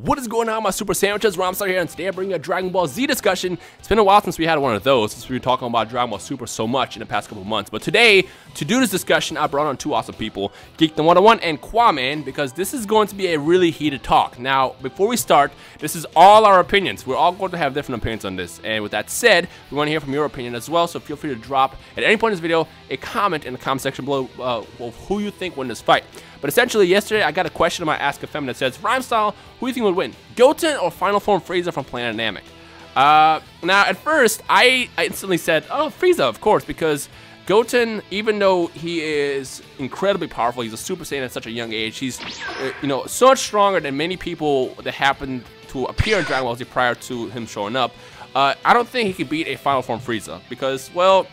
What is going on, my super sandwiches? Rhymestyle here, and today I bring you a Dragon Ball Z discussion. It's been a while since we had one of those, since we were talking about Dragon Ball Super so much in the past couple of months. But today, to do this discussion, I brought on two awesome people, Geekdom 101 and Qaaman, because this is going to be a really heated talk. Now, before we start, this is all our opinions. We're all going to have different opinions on this. And with that said, we want to hear from your opinion as well, so feel free to drop, at any point in this video, a comment in the comment section below of who you think won this fight. But essentially, yesterday, I got a question on my Ask a Fem that says, Rhymestyle, who do you think would win, Goten or Final Form Frieza from Planet Namek? Now, at first, I instantly said, oh, Frieza, of course, because Goten, even though he is incredibly powerful, he's a Super Saiyan at such a young age, he's, so much stronger than many people that happened to appear in Dragon Ball Z prior to him showing up. I don't think he could beat a Final Form Frieza, because, well,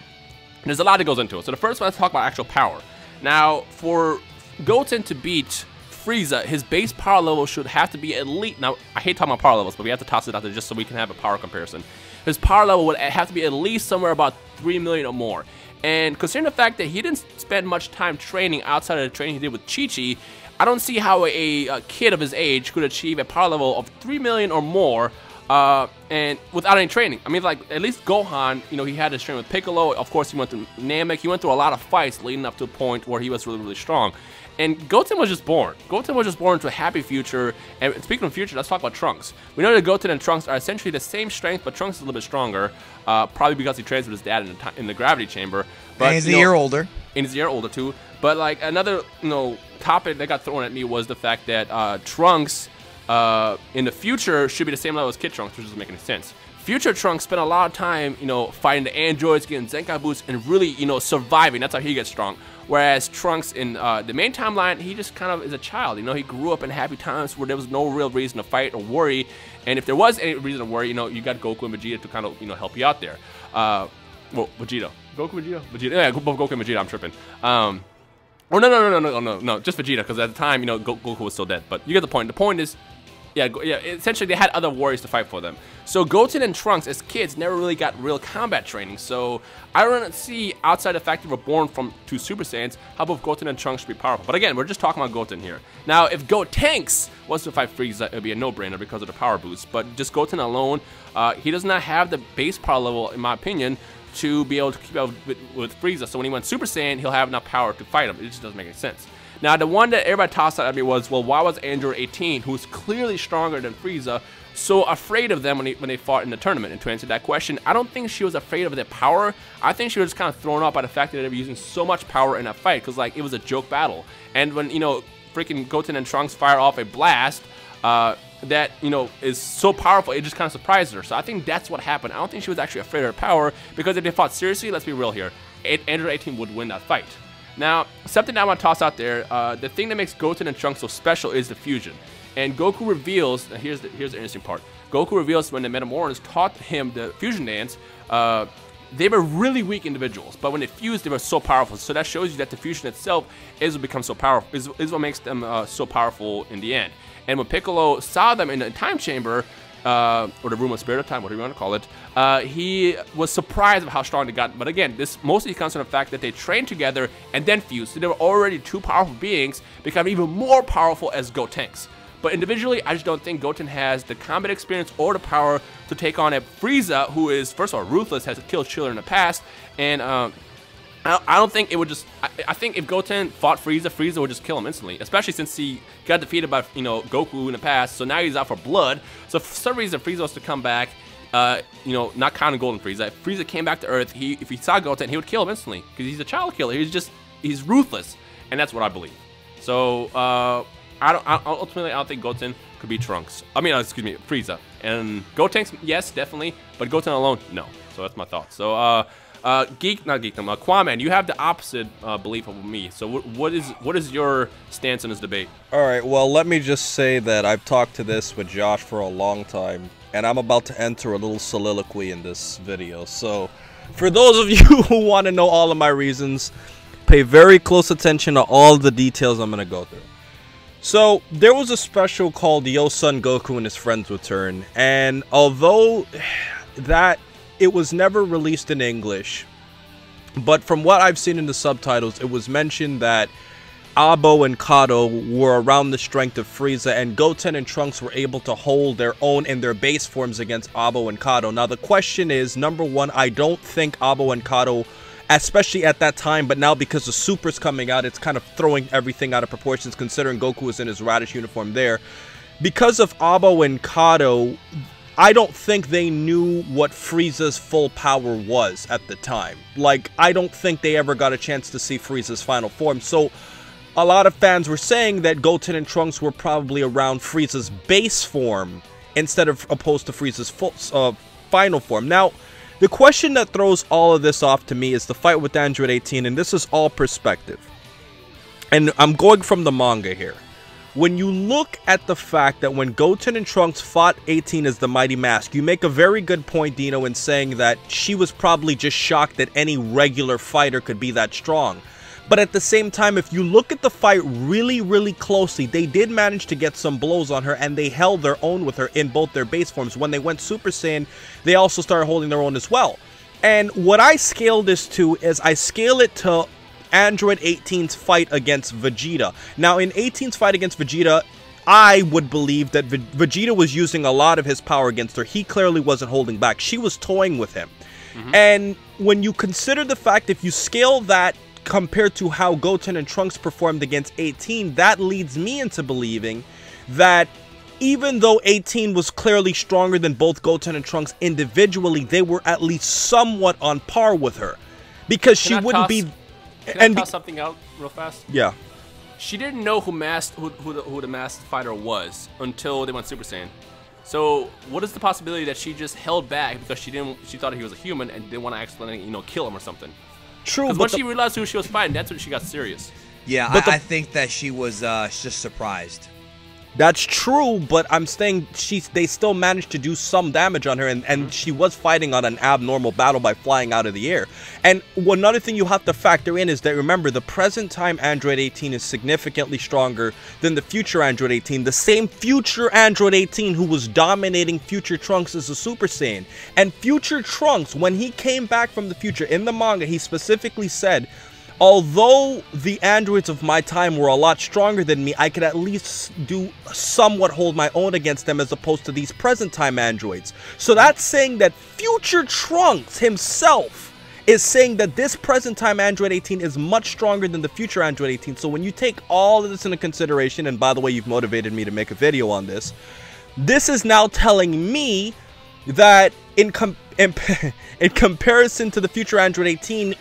there's a lot that goes into it. So the first one, let's talk about actual power. Now, for Goten to beat Frieza, his base power level should have to be at least, now I hate talking about power levels, but we have to toss it out there just so we can have a power comparison. His power level would have to be at least somewhere about 3 million or more. And considering the fact that he didn't spend much time training outside of the training he did with Chi-Chi, I don't see how a kid of his age could achieve a power level of 3 million or more and without any training. I mean, like, at least Gohan, he had his training with Piccolo. Of course, he went through Namek. He went through a lot of fights leading up to a point where he was really, really strong. And Goten was just born. Goten was just born into a happy future. And speaking of future, let's talk about Trunks. We know that Goten and Trunks are essentially the same strength, but Trunks is a little bit stronger, probably because he trains with his dad in the gravity chamber. But, and he's a year older. And he's a year older, too. But, like, another, topic that got thrown at me was the fact that Trunks in the future should be the same level as Kid Trunks, which doesn't make any sense. Future Trunks spent a lot of time, fighting the androids, getting Zenkai boosts, and really, surviving. That's how he gets strong. Whereas Trunks in the main timeline, he just kind of is a child. He grew up in happy times where there was no real reason to fight or worry. And if there was any reason to worry, you got Goku and Vegeta to kind of, help you out there. Well, Vegeta. Goku, Vegeta? Vegeta. Yeah, both Goku and Vegeta, I'm tripping. Oh, no, just Vegeta, because at the time, Goku was still dead. But you get the point. The point is, yeah, essentially they had other warriors to fight for them. So Goten and Trunks, as kids, never really got real combat training. So I don't see, outside the fact that we're born from two Super Saiyans, how both Goten and Trunks should be powerful. But again, we're just talking about Goten here. Now, if Gotenks was to fight Frieza, it would be a no-brainer because of the power boost. But just Goten alone, he does not have the base power level, in my opinion, to be able to keep up with Frieza. So when he went Super Saiyan, he'll have enough power to fight him. It just doesn't make any sense. Now, the one that everybody tossed out at me was, well, why was Android 18, who's clearly stronger than Frieza, so afraid of them when they fought in the tournament? And to answer that question, I don't think she was afraid of their power. I think she was just kind of thrown off by the fact that they were using so much power in that fight, because, like, it was a joke battle. And when, freaking Goten and Trunks fire off a blast, that, is so powerful, it just kind of surprised her. So I think that's what happened. I don't think she was actually afraid of her power, because if they fought seriously, let's be real here, Android 18 would win that fight. Now, something that I want to toss out there, the thing that makes Goten and Trunks so special is the fusion. And Goku reveals, here's the interesting part, Goku reveals when the Metamorphs taught him the fusion dance, they were really weak individuals, but when they fused, they were so powerful. So that shows you that the fusion itself is what becomes so powerful, is what makes them so powerful in the end. And when Piccolo saw them in the time chamber, or the room of spirit of time, whatever you want to call it, he was surprised of how strong they got. But again, this mostly comes from the fact that they trained together and then fused. So they were already two powerful beings, become even more powerful as Gotenks. But individually, I just don't think Goten has the combat experience or the power to take on a Frieza, who is, first of all, ruthless, has killed children in the past, and I don't think it would just. I think if Goten fought Frieza, Frieza would just kill him instantly. Especially since he got defeated by Goku in the past, so now he's out for blood. So for some reason, Frieza was to come back. Not counting Golden Frieza. If Frieza came back to Earth, if he saw Goten, he would kill him instantly because he's a child killer. He's ruthless, and that's what I believe. So ultimately, I don't think Goten could beat Trunks. I mean, excuse me, Frieza. And Gotenks, yes, definitely, but Goten alone, no. So that's my thoughts. So Qaaman, you have the opposite belief of me. So what is your stance on this debate? All right, well, let me just say that I've talked to this with Josh for a long time, and I'm about to enter a little soliloquy in this video. So for those of you who want to know all of my reasons, pay very close attention to all the details I'm going to go through. So there was a special called Yo Son Goku and His Friends Return, and although that it was never released in English, but from what I've seen in the subtitles, it was mentioned that Abo and Kato were around the strength of Frieza, and Goten and Trunks were able to hold their own in their base forms against Abo and Kato. Now, the question is, number one, I don't think Abo and Kato, especially at that time, but now because the Super's coming out, it's kind of throwing everything out of proportions, considering Goku was in his radish uniform there. Because of Abo and Kato, I don't think they knew what Frieza's full power was at the time. Like, I don't think they ever got a chance to see Frieza's final form. So, a lot of fans were saying that Goten and Trunks were probably around Frieza's base form instead of opposed to Frieza's final form. Now, the question that throws all of this off to me is the fight with Android 18, and this is all perspective. And I'm going from the manga here. When you look at the fact that when Goten and Trunks fought 18 as the Mighty Mask, you make a very good point, Dino, in saying that she was probably just shocked that any regular fighter could be that strong. But at the same time, if you look at the fight really, really closely, they did manage to get some blows on her, and they held their own with her in both their base forms. When they went Super Saiyan, they also started holding their own as well. And what I scale this to is I scale it to Android 18's fight against Vegeta. Now, in 18's fight against Vegeta, I would believe that Vegeta was using a lot of his power against her. He clearly wasn't holding back. She was toying with him. And when you consider the fact, if you scale that compared to how Goten and Trunks performed against 18, that leads me into believing that even though 18 was clearly stronger than both Goten and Trunks individually, they were at least somewhat on par with her. Because she wouldn't be... Can I toss something out real fast? Yeah. She didn't know who the masked fighter was until they went Super Saiyan. So what is the possibility that she just held back because she thought he was a human and didn't want to accidentally, kill him or something? True. But once she realized who she was fighting, that's when she got serious. Yeah, I think that she was just surprised. That's true, but I'm saying they still managed to do some damage on her, and she was fighting on an abnormal battle by flying out of the air. And another thing you have to factor in is that, remember, the present time Android 18 is significantly stronger than the future Android 18. The same future Android 18 who was dominating future Trunks as a Super Saiyan. And future Trunks, when he came back from the future in the manga, he specifically said, although the androids of my time were a lot stronger than me, I could at least somewhat hold my own against them as opposed to these present time androids. So that's saying that future Trunks himself is saying that this present time Android 18 is much stronger than the future Android 18. So when you take all of this into consideration, and by the way, you've motivated me to make a video on this, this is now telling me that in comparison to the future Android 18,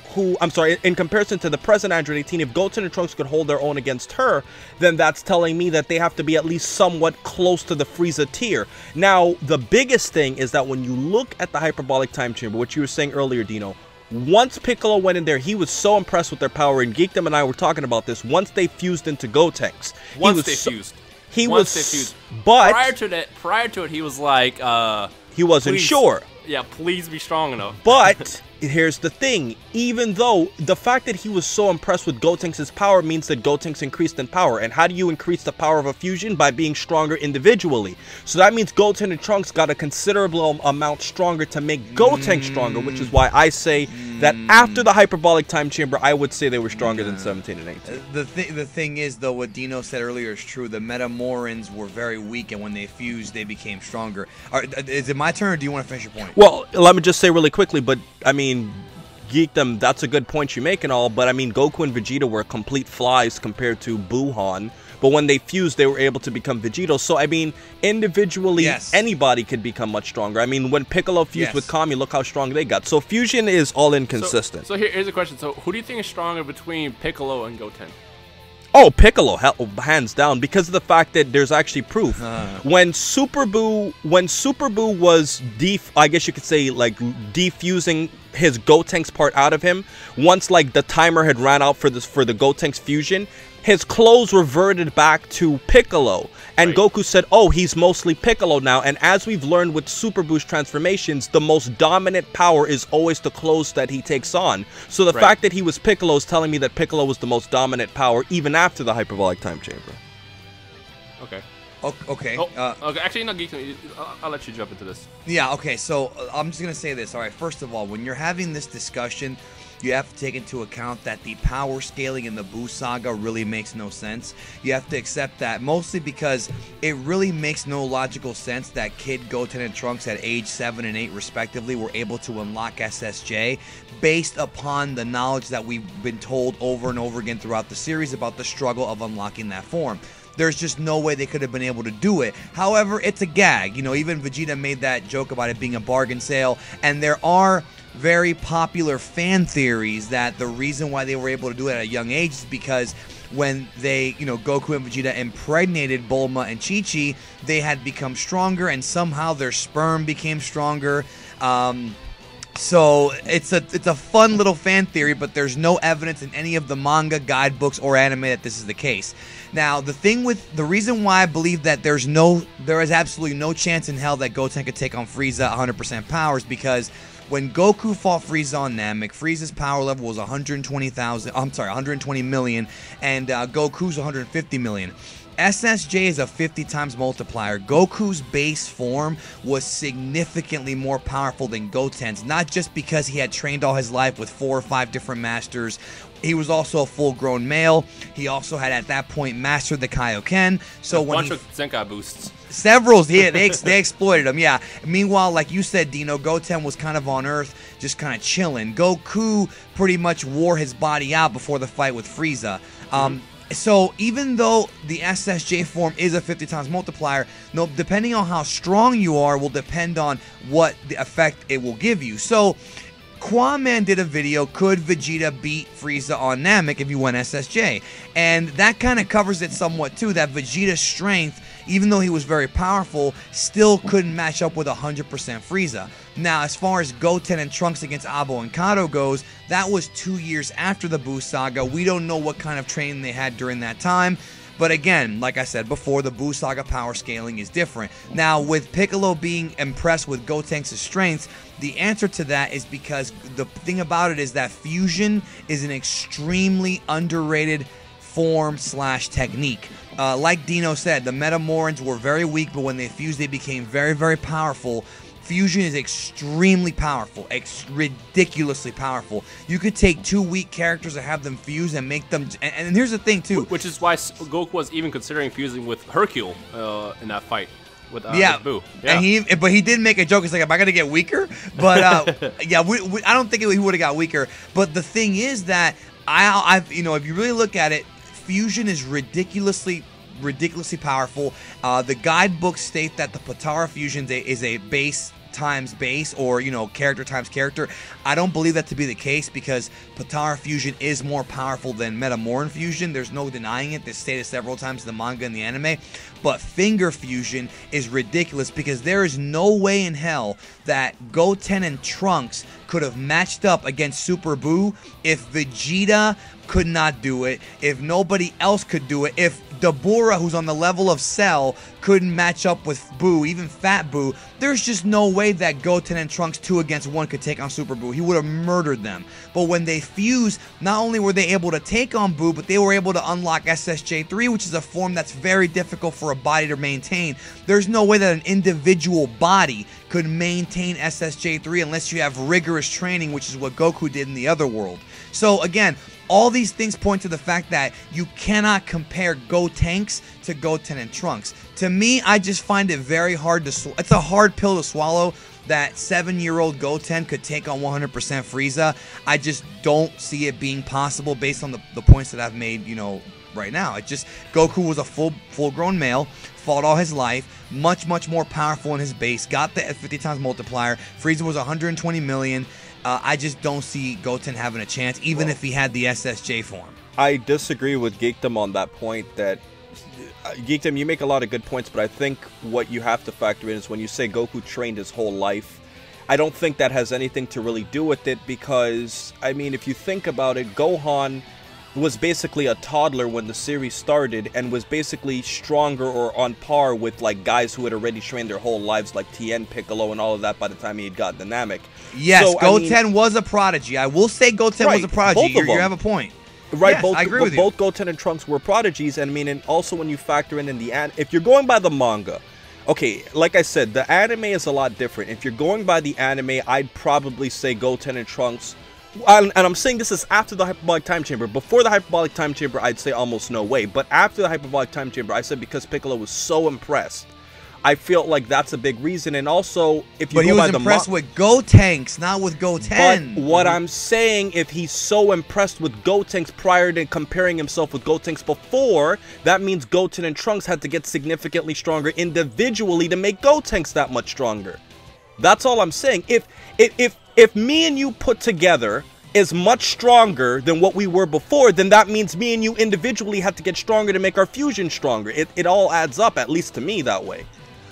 in comparison to the present Android 18, if Goten and Trunks could hold their own against her, then that's telling me that they have to be at least somewhat close to the Frieza tier. Now, the biggest thing is that when you look at the hyperbolic time chamber, which you were saying earlier, Dino, once Piccolo went in there, he was so impressed with their power, and Geekdom and I were talking about this, once they fused into Gotenks. But prior to it, he was like, he wasn't sure. Yeah, please be strong enough. But here's the thing. Even though the fact that he was so impressed with Gotenks' power means that Gotenks increased in power. And how do you increase the power of a fusion? By being stronger individually. So that means Goten and Trunks got a considerable amount stronger to make Gotenks stronger, which is why I say that after the hyperbolic time chamber, I would say they were stronger than 17 and 18. The thing is, though, what Dino said earlier is true. The Metamorans were very weak, and when they fused, they became stronger. Is it my turn, or do you want to finish your point? Well, let me just say really quickly, but, I mean, Geekdom, that's a good point you make and all, but, I mean, Goku and Vegeta were complete flies compared to Buhan. But when they fused, they were able to become Vegito. So, I mean, individually, anybody could become much stronger. I mean, when Piccolo fused with Kami, look how strong they got. So, fusion is all inconsistent. So here's a question. So, who do you think is stronger between Piccolo and Goten? Oh, Piccolo, hands down, because of the fact that there's actually proof. When Super Buu was I guess you could say, like, defusing his Gotenks part out of him, once, like, the timer had ran out for the Gotenks fusion, his clothes reverted back to Piccolo. And Goku said, oh, he's mostly Piccolo now. And as we've learned with Super Boost transformations, the most dominant power is always the clothes that he takes on. So the fact that he was Piccolo is telling me that Piccolo was the most dominant power even after the hyperbolic time chamber. Okay. Okay. Okay. Actually, no, Geekdom, I'll let you jump into this. Yeah, okay. So I'm just going to say this. All right. First of all, when you're having this discussion, You have to take into account that the power scaling in the Buu saga really makes no sense. You have to accept that, mostly because it really makes no logical sense that Kid, Goten, and Trunks at age 7 and 8 respectively were able to unlock SSJ based upon the knowledge that we've been told over and over again throughout the series about the struggle of unlocking that form. There's just no way they could have been able to do it. However, it's a gag. You know, even Vegeta made that joke about it being a bargain sale, and there are very popular fan theories that the reason why they were able to do it at a young age is because when they, you know, Goku and Vegeta impregnated Bulma and Chi-Chi, they had become stronger, and somehow their sperm became stronger. So it's a fun little fan theory, but there's no evidence in any of the manga, guidebooks, or anime that this is the case. Now, the reason why I believe that there is absolutely no chance in hell that Goten could take on Frieza 100% power is because when Goku fought Frieza on Namek, Frieza's power level was 120 million, and Goku's 150 million. SSJ is a 50 times multiplier. Goku's base form was significantly more powerful than Goten's, not just because he had trained all his life with 4 or 5 different masters. He was also a full-grown male. He also had, at that point, mastered the Kaioken. So when bunch of Zenkai boosts. Several, yeah, they exploited him, yeah. Meanwhile, like you said, Dino, Goten was kind of on Earth, just kind of chilling. Goku pretty much wore his body out before the fight with Frieza. So even though the SSJ form is a 50 times multiplier, no, depending on how strong you are will depend on what the effect it will give you. So Qaaman did a video, could Vegeta beat Frieza on Namek if you went SSJ? And that kind of covers it somewhat too, that Vegeta's strength, even though he was very powerful, still couldn't match up with 100% Frieza. Now, as far as Goten and Trunks against Abo and Kato goes, that was 2 years after the Buu saga. We don't know what kind of training they had during that time. But again, like I said before, the Buu saga power scaling is different. Now, with Piccolo being impressed with Gotenks' strengths, the answer to that is because the thing about it is that fusion is an extremely underrated form/technique. Like Dino said, the Metamorans were very weak, but when they fused, they became very, very powerful. Fusion is extremely powerful, ridiculously powerful. You could take 2 weak characters and have them fuse and make them... And here's the thing, too. Which is why Goku was even considering fusing with Hercule in that fight with Buu. Yeah. But he did make a joke. He's like, am I going to get weaker? But, yeah, I don't think he would have got weaker. But the thing is that, you know, if you really look at it, fusion is ridiculously powerful. The guidebooks state that the Potara fusion is a base times base, or, you know, character times character. I don't believe that to be the case because Potara fusion is more powerful than Metamoran fusion. There's no denying it. It's stated several times in the manga and the anime. But finger fusion is ridiculous because there is no way in hell that Goten and Trunks could have matched up against Super Buu if Vegeta could not do it, if nobody else could do it, if Dabura, who's on the level of Cell, couldn't match up with Buu, even Fat Buu. There's just no way that Goten and Trunks 2 against 1 could take on Super Buu. He would have murdered them. But when they fused, not only were they able to take on Buu, but they were able to unlock SSJ3, which is a form that's very difficult for a body to maintain. There's no way that an individual body could maintain SSJ3 unless you have rigorous training, which is what Goku did in the other world. So again, all these things point to the fact that you cannot compare Gotenks to Goten and Trunks. To me, I just find it very hard to swallow. It's a hard pill to swallow that 7-year-old Goten could take on 100% Frieza. I just don't see it being possible based on the points that I've made, you know, right now. It just, Goku was a full-grown male, fought all his life, much more powerful in his base, got the 50 times multiplier. Frieza was 120 million. I just don't see Goten having a chance, even if he had the SSJ form. I disagree with Geekdom on that point. That Geekdom, you make a lot of good points, but I think what you have to factor in is when you say Goku trained his whole life, I don't think that has anything to really do with it because, I mean, if you think about it, Gohan was basically a toddler when the series started and was basically stronger or on par with like guys who had already trained their whole lives like Tien, Piccolo, and all of that by the time he had gotten the Namek. Yes, so, Goten was a prodigy. I will say Goten was a prodigy. You have a point. Right, yes, I agree with you. Both Goten and Trunks were prodigies, and I mean, and also when you factor in the if you're going by the manga, okay, like I said, the anime is a lot different. If you're going by the anime, I'd probably say Goten and Trunks and I'm saying this is after the hyperbolic time chamber. Before the hyperbolic time chamber, I'd say almost no way. But after the hyperbolic time chamber, I said because Piccolo was so impressed, I feel like that's a big reason. And also, if you but he go was by the impressed with Gotenks, not with Goten. But what I'm saying, if he's so impressed with Gotenks prior to comparing himself with Gotenks before, that means Goten and Trunks had to get significantly stronger individually to make Gotenks that much stronger. That's all I'm saying. If me and you put together is much stronger than what we were before, then that means me and you individually have to get stronger to make our fusion stronger. It all adds up, at least to me, that way.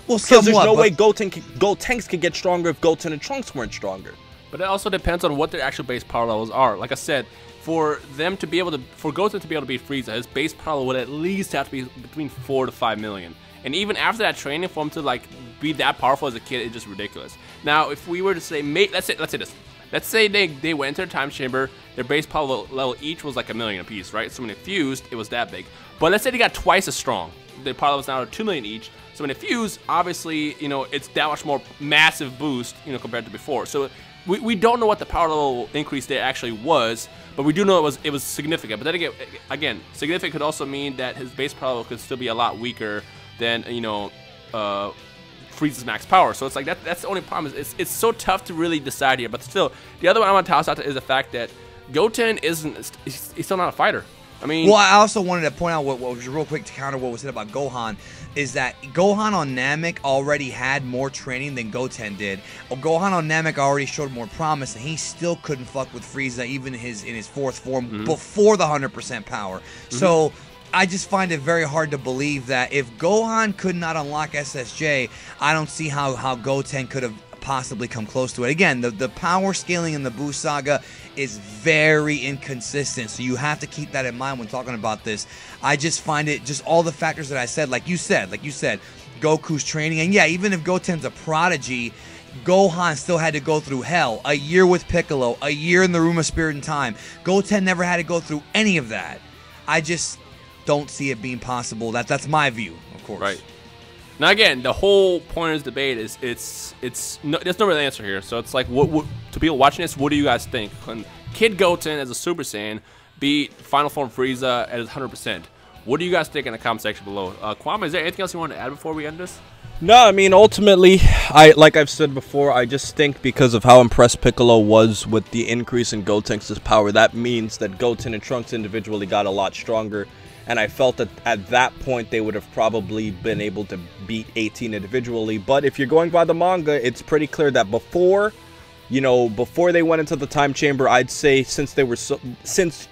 Well, because there's no way Gotenks could get stronger if Goten and Trunks weren't stronger. But it also depends on what their actual base power levels are. Like I said, for them to be able to, for Goten to be able to beat Frieza, his base power level would at least have to be between 4 to 5 million. And even after that training, for him to like be that powerful as a kid, it's just ridiculous. Now, if we were to say, let's say this. Let's say they went into a time chamber, their base power level each was like 1 million apiece, right? So when it fused, it was that big. But let's say they got twice as strong. Their power level was now 2 million each. So when it fused, obviously, you know, it's that much more massive boost, you know, compared to before. So we don't know what the power level increase there actually was, but we do know it was significant. But then again, significant could also mean that his base power level could still be a lot weaker than, you know, Frieza's max power. So it's like that's the only problem. It's so tough to really decide here. But still, the other one I want to toss out is the fact that Goten he's still not a fighter. I mean, well, I also wanted to point out what was real quick to counter what was said about Gohan, is that Gohan on Namek already had more training than Goten did. Gohan on Namek already showed more promise, and he still couldn't fuck with Frieza even in his fourth form before the 100% power. So I just find it very hard to believe that if Gohan could not unlock SSJ, I don't see how Goten could have possibly come close to it. Again, the power scaling in the Buu Saga is very inconsistent, so you have to keep that in mind when talking about this. I just find it, just all the factors that I said, like you said, Goku's training, and yeah, even if Goten's a prodigy, Gohan still had to go through hell. A year with Piccolo, a year in the Room of Spirit and Time. Goten never had to go through any of that. I just don't see it being possible. That's my view, of course. Right. Now again, the whole point of this debate is there's no real answer here. So it's like, what to people watching this, what do you guys think? Can Kid Goten as a Super Saiyan beat Final Form Frieza at 100%? What do you guys think in the comment section below? Qaaman, is there anything else you want to add before we end this? No, I mean, ultimately, like I've said before, I just think because of how impressed Piccolo was with the increase in Gotenks' power, that means that Goten and Trunks individually got a lot stronger. And I felt that at that point they would have probably been able to beat 18 individually. But if you're going by the manga, it's pretty clear that before they went into the time chamber, I'd say since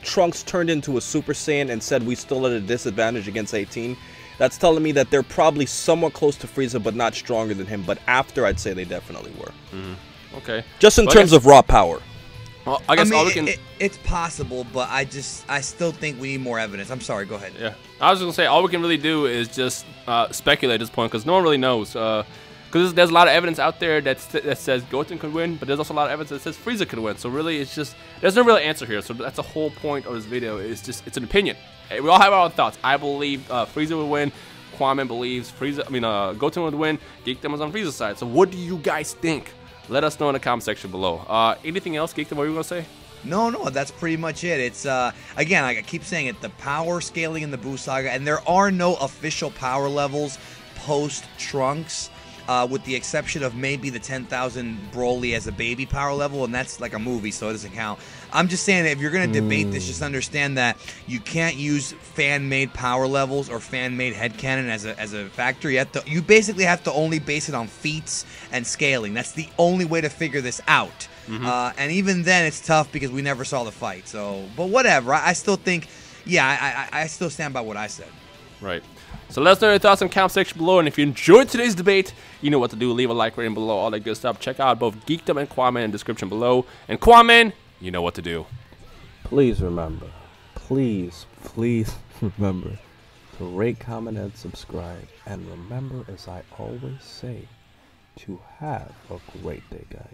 Trunks turned into a Super Saiyan and said we still at a disadvantage against 18, that's telling me that they're probably somewhat close to Frieza, but not stronger than him. But after, I'd say they definitely were. Okay. Just in terms of raw power. Well, I guess all we can... it's possible, but I still think we need more evidence. I'm sorry, go ahead. Yeah, I was just gonna say all we can really do is just speculate at this point because no one really knows. Because there's a lot of evidence out there that says Goten could win, but there's also a lot of evidence that says Frieza could win. So really, it's just there's no real answer here. So that's the whole point of this video. It's an opinion. Hey, we all have our own thoughts. I believe Frieza would win. Qaaman believes Goten would win. Geekdom was on Frieza's side. So what do you guys think? Let us know in the comment section below. Anything else, Geekdom, what were you going to say? No, that's pretty much it. It's, again, like I keep saying it, the power scaling in the Buu Saga, and there are no official power levels post-Trunks, with the exception of maybe the 10,000 Broly as a baby power level, and that's like a movie, so it doesn't count. I'm just saying that if you're going to debate this, just understand that you can't use fan-made power levels or fan-made headcanon as a factor. You basically have to only base it on feats and scaling. That's the only way to figure this out. And even then, it's tough because we never saw the fight. So, but whatever. I still think, yeah, I still stand by what I said. Right. So let us know your thoughts in the comment section below. And if you enjoyed today's debate, you know what to do. Leave a like rating below, all that good stuff. Check out both Geekdom and Qaaman in the description below. And Qaaman, you know what to do. Please remember, please remember to rate, comment, and subscribe. And remember, as I always say, to have a great day, guys.